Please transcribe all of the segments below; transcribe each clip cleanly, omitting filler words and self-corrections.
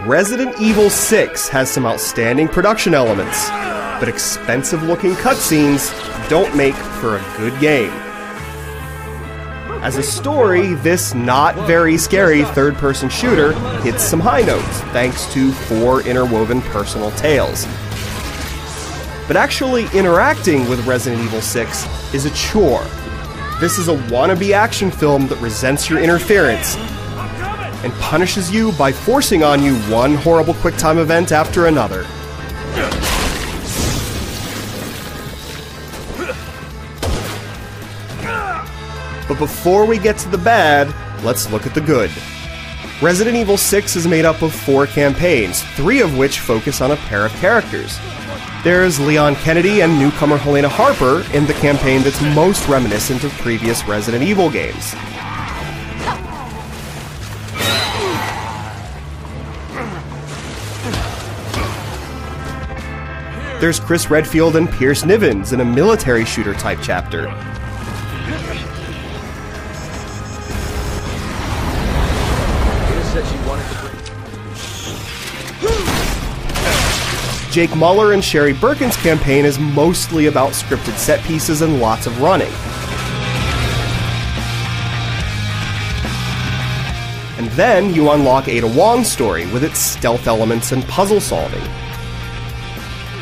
Resident Evil 6 has some outstanding production elements, but expensive-looking cutscenes don't make for a good game. As a story, this not very scary third-person shooter hits some high notes, thanks to 4 interwoven personal tales. But actually interacting with Resident Evil 6 is a chore. This is a wannabe action film that resents your interference and punishes you by forcing on you one horrible QuickTime event after another. But before we get to the bad, let's look at the good. Resident Evil 6 is made up of 4 campaigns, 3 of which focus on a pair of characters. There's Leon Kennedy and newcomer Helena Harper in the campaign that's most reminiscent of previous Resident Evil games. There's Chris Redfield and Pierce Nivens in a military shooter type chapter. Jake Muller and Sherry Birkin's campaign is mostly about scripted set pieces and lots of running. And then you unlock Ada Wong's story with its stealth elements and puzzle solving.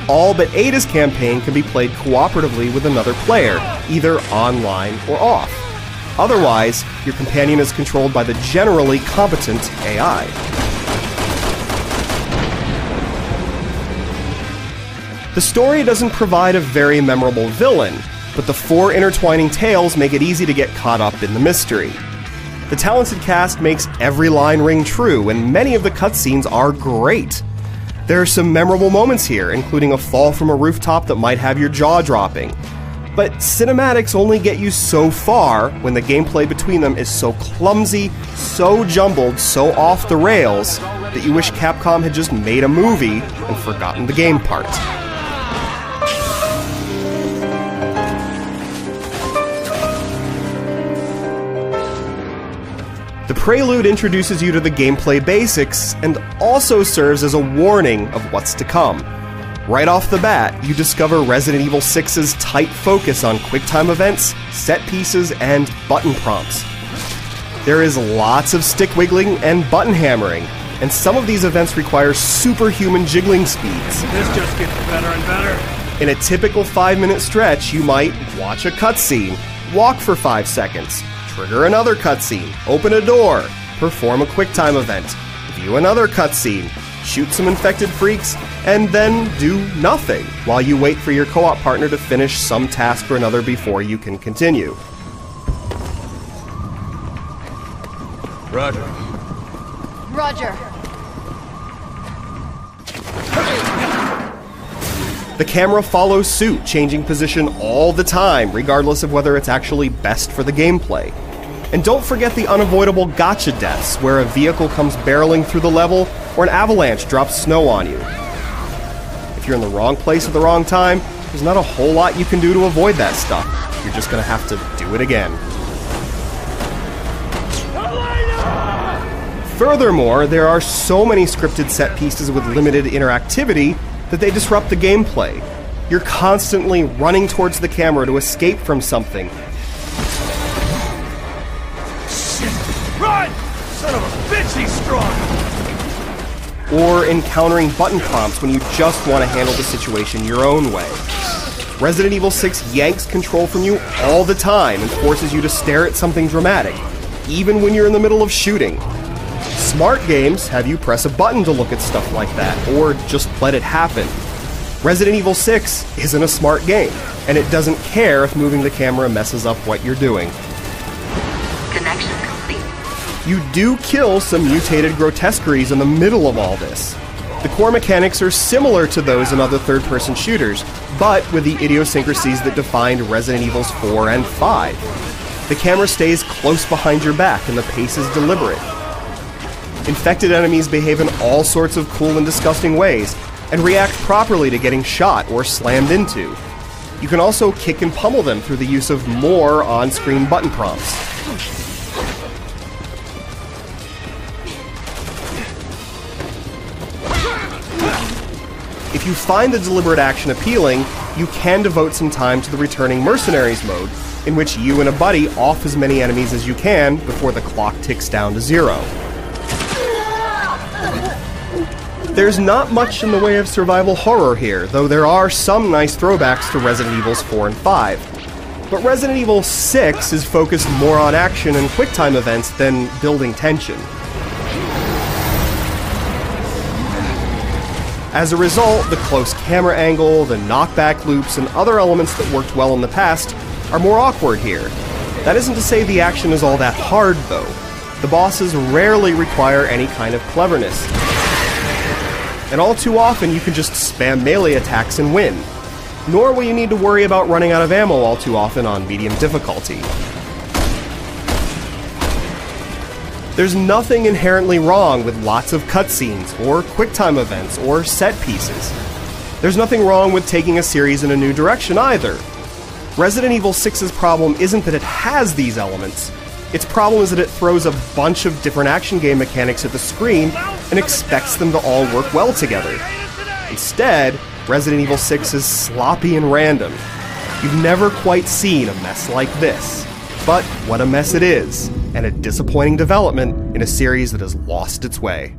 All but Ada's campaign can be played cooperatively with another player, either online or off. Otherwise, your companion is controlled by the generally competent AI. The story doesn't provide a very memorable villain, but the 4 intertwining tales make it easy to get caught up in the mystery. The talented cast makes every line ring true, and many of the cutscenes are great. There are some memorable moments here, including a fall from a rooftop that might have your jaw dropping. But cinematics only get you so far when the gameplay between them is so clumsy, so jumbled, so off the rails, that you wish Capcom had just made a movie and forgotten the game part. The prelude introduces you to the gameplay basics and also serves as a warning of what's to come. Right off the bat, you discover Resident Evil 6's tight focus on QuickTime events, set pieces, and button prompts. There is lots of stick wiggling and button hammering, and some of these events require superhuman jiggling speeds. This just gets better and better. In a typical 5-minute stretch, you might watch a cutscene, walk for 5 seconds, trigger another cutscene, open a door, perform a QuickTime event, view another cutscene, shoot some infected freaks, and then do nothing while you wait for your co-op partner to finish some task or another before you can continue. Roger. Roger. The camera follows suit, changing position all the time, regardless of whether it's actually best for the gameplay. And don't forget the unavoidable gotcha deaths, where a vehicle comes barreling through the level, or an avalanche drops snow on you. If you're in the wrong place at the wrong time, there's not a whole lot you can do to avoid that stuff. You're just gonna have to do it again. Furthermore, there are so many scripted set pieces with limited interactivity that they disrupt the gameplay. You're constantly running towards the camera to escape from something. Run! Son of a bitch, he's strong! Or encountering button prompts when you just want to handle the situation your own way. Resident Evil 6 yanks control from you all the time and forces you to stare at something dramatic, even when you're in the middle of shooting. Smart games have you press a button to look at stuff like that, or just let it happen. Resident Evil 6 isn't a smart game, and it doesn't care if moving the camera messes up what you're doing. Connection complete. You do kill some mutated grotesqueries in the middle of all this. The core mechanics are similar to those in other third-person shooters, but with the idiosyncrasies that defined Resident Evils 4 and 5. The camera stays close behind your back, and the pace is deliberate. Infected enemies behave in all sorts of cool and disgusting ways, and react properly to getting shot or slammed into. You can also kick and pummel them through the use of more on-screen button prompts. If you find the deliberate action appealing, you can devote some time to the returning mercenaries mode, in which you and a buddy off as many enemies as you can before the clock ticks down to 0. There's not much in the way of survival horror here, though there are some nice throwbacks to Resident Evils 4 and 5. But Resident Evil 6 is focused more on action and quick-time events than building tension. As a result, the close camera angle, the knockback loops, and other elements that worked well in the past are more awkward here. That isn't to say the action is all that hard, though. The bosses rarely require any kind of cleverness. And all too often you can just spam melee attacks and win. Nor will you need to worry about running out of ammo all too often on medium difficulty. There's nothing inherently wrong with lots of cutscenes, or quick-time events, or set pieces. There's nothing wrong with taking a series in a new direction either. Resident Evil 6's problem isn't that it has these elements. Its problem is that it throws a bunch of different action game mechanics at the screen and expects them to all work well together. Instead, Resident Evil 6 is sloppy and random. You've never quite seen a mess like this. But what a mess it is, and a disappointing development in a series that has lost its way.